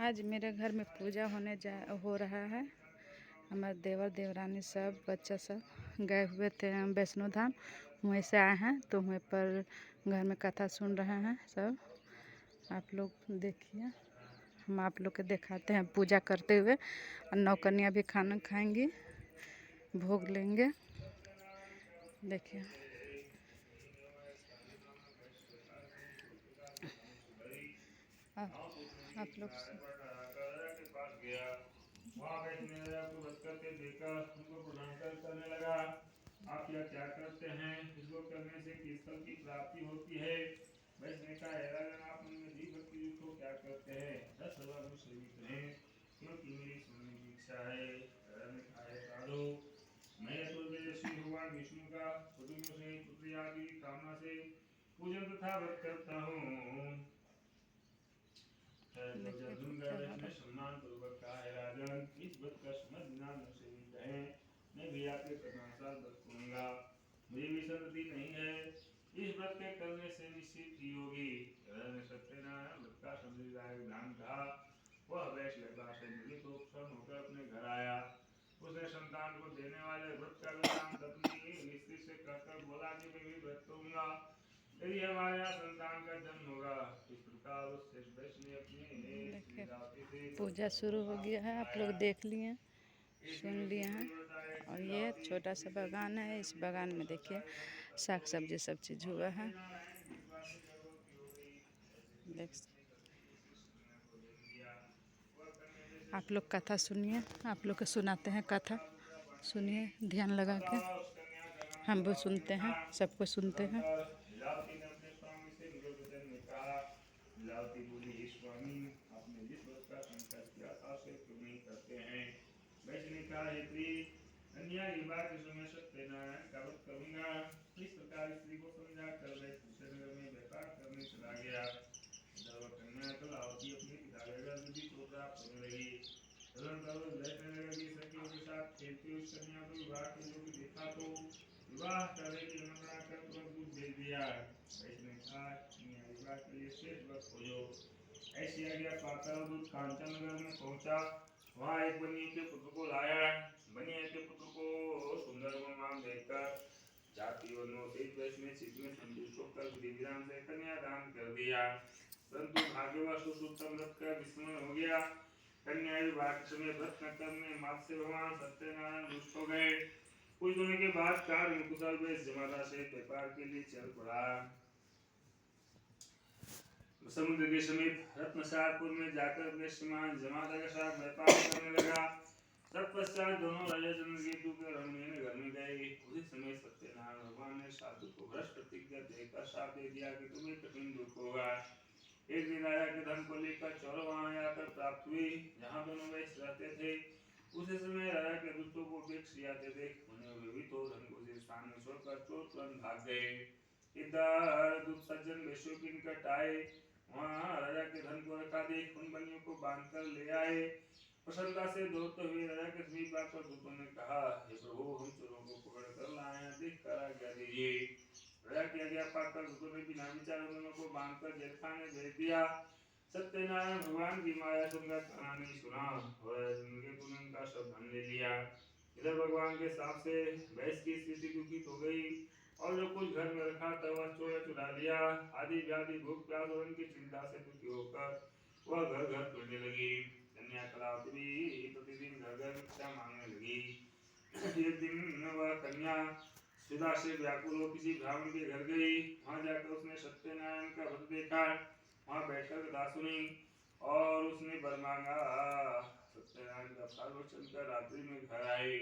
आज मेरे घर में पूजा हो रहा है। हमारे देवर देवरानी सब बच्चा सब गए हुए थे वैष्णो धाम, वहीं से आए हैं तो वहीं पर घर में कथा सुन रहे हैं सब। आप लोग देखिए, हम आप लोग के दिखाते हैं पूजा करते हुए। और नौकन्या भी खाना खाएंगी, भोग लेंगे। देखिए आप लोग वहाँ बैठने वाला को व्रत करते देखा, उनको प्रणाम करने लगा। आप यह क्या करते हैं? इसको करने से किस फल की प्राप्ति होती है? वैष्णव का हैरान आप मन में जीव भक्ति को क्या करते हैं? 10 हजार सेवित हैं, क्योंकि मेरी सुनने की इच्छा है। हैरान ने कहा, साधु, मैं तो श्री भगवान विष्णु का पुत्रों से पुत्री आदि की कामना से पूजन तथा व्रत करता हूँ। देखिए क्या हो रहा है। सम्मान पूर्वक कहा है, राजन इस व्रत का समझ बिना मुझसे भी कहें, मैं भी आपके कथनानुसार व्रत करूंगा। मुझे भी संगति नहीं है, इस व्रत के करने से निश्चित ही होगी। सत्यनारायण व्रत का समझदार विधान कहा। वह वैश्य से मिली तो प्रसन्न होकर अपने घर आया। उसने संतान को देने वाले व्रत का विधान अपनी स्त्री से कहकर बोला कि मैं भी व्रत करूंगा, यदि हमारे यहाँ संतान का जन्म होगा। इस प्रकार उस वैश्य ने अपने देखिए श्रीरावती से पूजा शुरू हो गया है, आप लोग देख लिए, सुन लिए हैं। और ये छोटा सा बागान है, इस बागान में देखिए साग सब्जी सब चीज़ हुआ है। देख आप लोग कथा सुनिए, आप लोग को सुनाते हैं कथा, सुनिए ध्यान लगा के। हम भी सुनते हैं, सबको सुनते हैं। लीलावती ने अपने स्वामी से विरोध वचन में कहा। लीलावती बोली, हे स्वामी, आपने जिस व्रत का संकल्प किया था उसे क्यों नहीं करते हैं? वैश्य ने कहा, हे प्रिय, कन्या विवाह के समय सत्यनारायण का व्रत करूंगा। इस प्रकार स्त्री को समझा कर वह दूसरे नगर में व्यापार करने चला गया। कन्या कलावती अपने पिता के घर में भी तो प्राप्त होने लगी। तदनंतर बैठने लगी, सखियों के साथ खेलती उस कन्या को विवाह के योग्य देखा तो विवाह करने की निमंत्रणा कर तुरंत दूध भेज दिया। वैश्य ने कहा, कन्या विवाह के लिए शेष व्रत खोजो। ऐसी आज्ञा पाकर दूध कांचन नगर में पहुंचा। वहाँ एक बनिए के पुत्र को लाया। बनिए के पुत्र को सुंदर गुणवान देखकर जाति वर्णों से वैश्य ने चित्त में संतुष्ट होकर विधि विधान से कन्यादान कर दिया। परंतु भाग्यवश उस उत्तम व्रत का विस्मरण हो गया। कन्या विवाह के समय व्रत न करने मात्र से भगवान सत्यनारायण रुष्ट हो गए। कुछ दिनों के बाद कार्य कुशल वैश्य जमाता से व्यापार के लिए चल पड़ा। समुद्र के समीप रत्नसारपुर में जाकर वैश्यमान जमाता के साथ व्यापार करने लगा। तत्पश्चात दोनों राजा चंद्रकेतु के रमणीय घर में गए। उसी समय सत्यनारायण भगवान ने साधु को भ्रष्ट प्रतिज्ञा देकर शाप दे दिया कि तुम्हें कठिन दुख होगा। एक दिन राजा के धन को लेकर चोर वहां आकर प्राप्त हुई, जहाँ दोनों वैश्य रहते थे। उसी समय राजा के दूतों को वृक्ष आते देख उन्हें वे भी तो धन को स्थान में छोड़कर चोर तुरंत भाग गए। इधर दूत सज्जन वैश्यों के निकट आए, वहां राजा के धन को रखा देख उन बनियों को बांध कर ले आए। प्रसन्नता से दौड़ते हुए राजा के समीप आकर दूतों ने कहा, हे प्रभु, हम चोरों को पकड़ कर लाए हैं, देख कर आज्ञा दीजिए। राजा की आज्ञा पाकर दूतों ने बिना विचार दोनों को बांधकर जेल खाने भेज दिया। सत्यनारायण भगवान की माया सुनकर कहानी सुना और तुमने उनका सब धन ले लिया। इधर भगवान के साथ से भैंस की स्थिति दुखित हो गई और जो कुछ घर में रखा था वह चोर चुरा लिया। आदि व्याधि भूख प्यास और उनकी चिंता से दुखी होकर वह घर घर फिरने लगी। कन्या कलावती प्रतिदिन घर घर भिक्षा मांगने लगी। एक दिन वह कन्या सुधा से व्याकुल हो किसी ब्राह्मण के घर गई। वहां जाकर उसने सत्यनारायण का व्रत देखा, वहां बैठकर कथा सुनी और उसने वर मांगा। सत्यनारायण का प्रवचन कर रात्रि में घर आए।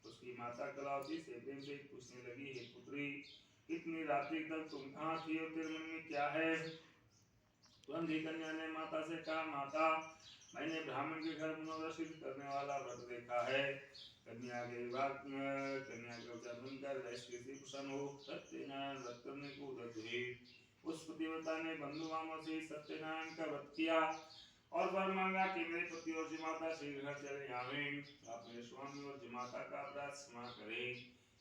उसकी माता कलावती से प्रेम से पूछने लगी, हे पुत्री, इतनी रात्रि तक तुम कहाँ थी और तेरे मन में क्या है? तुरंत ही कन्या ने माता से कहा, माता, मैंने ब्राह्मण के घर मनोरथ सिद्ध करने वाला व्रत देखा है। कन्या के विवाह कन्या का वचन सुनकर वैश्य से प्रसन्न हो सत्यनारायण व्रत करने को उद्यत हुए। उस पतिव्रता ने बंधु बांधवों से सत्यनारायण का व्रत किया और वर मांगा कि मेरे पति और जमाता शीघ्र चले आवें। आप मेरे स्वामी और जमाता का अपराध क्षमा करें।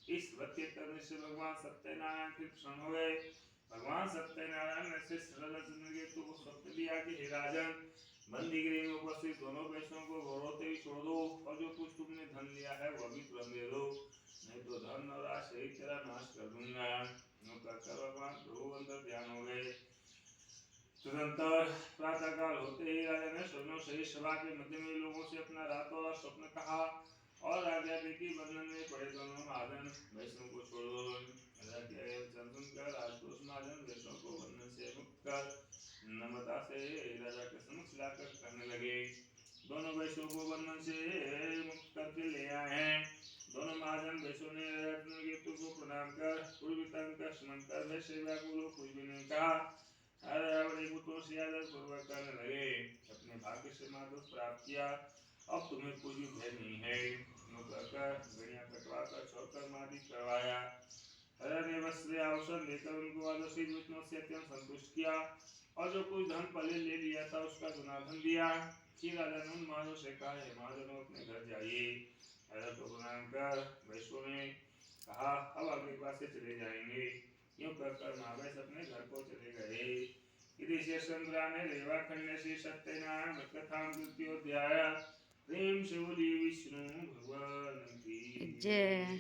इस व्रत के करने से भगवान सत्यनारायण फिर प्रसन्न हो गए। भगवान सत्यनारायण ने श्री सरल चंद्रकेतु को स्वप्न दिया कि हे राजन, बंदी गृह में उपस्थित दोनों वैश्यों को गौरवते ही छोड़ दो और जो कुछ तुमने धन लिया है वह भी तुरंत दे दो, नहीं तो धन और राशि सहित तेरा नाश कर दूंगा। कहकर भगवान प्रभु अंदर ध्यान हो गए। तदंतर प्रातःकाल होते ही राजा ने स्वर्ण सहित सभा के मध्य में लोगों से अपना रात और स्वप्न कहा और आज्ञा दी कि बंधन में पड़े दोनों महाजन वैष्णव को छोड़ दो। ऐसा किया गया। वचन सुनकर राजपुरुष महाजन वैष्णव को बंधन से मुक्त कर नम्रता से राजा के समक्ष लाकर कहने लगे, दोनों वैष्णव को बंधन से मुक्त करके ले आए हैं। दोनों महाजन वैष्णव ने रत्नकेतु को प्रणाम कर पूर्वी का स्मरण कर वैश्य व्याकुल हो कुछ भी नहीं कहा। बड़े पुत्रों से आदर पूर्वक करने लगे, अपने भाग्य से माधुर्य प्राप्त किया, अब तुम्हें कुछ भी भय नहीं है। गणिया कटवा कर छोड़कर मादी करवाया। राजा ने वस्त्र आभूषण देकर उनको आदर्शित वचनों से अत्यंत संतुष्ट किया और जो कुछ धन पहले ले लिया था उसका धनाधन दिया। फिर राजा ने उन महाजनों से कहा, हे महाजनों अपने घर जाइए। राजा को प्रणाम कर वैश्यों ने कहा, अब आगे पास से चले जाएंगे। यूं कहकर महावैश अपने घर को चले गए। इति शेषचंद्राने रेवाखंडे श्री सत्यनारायण कथां द्वितीयोऽध्याय। प्रेम से बोली विष्णु भगवान की जय।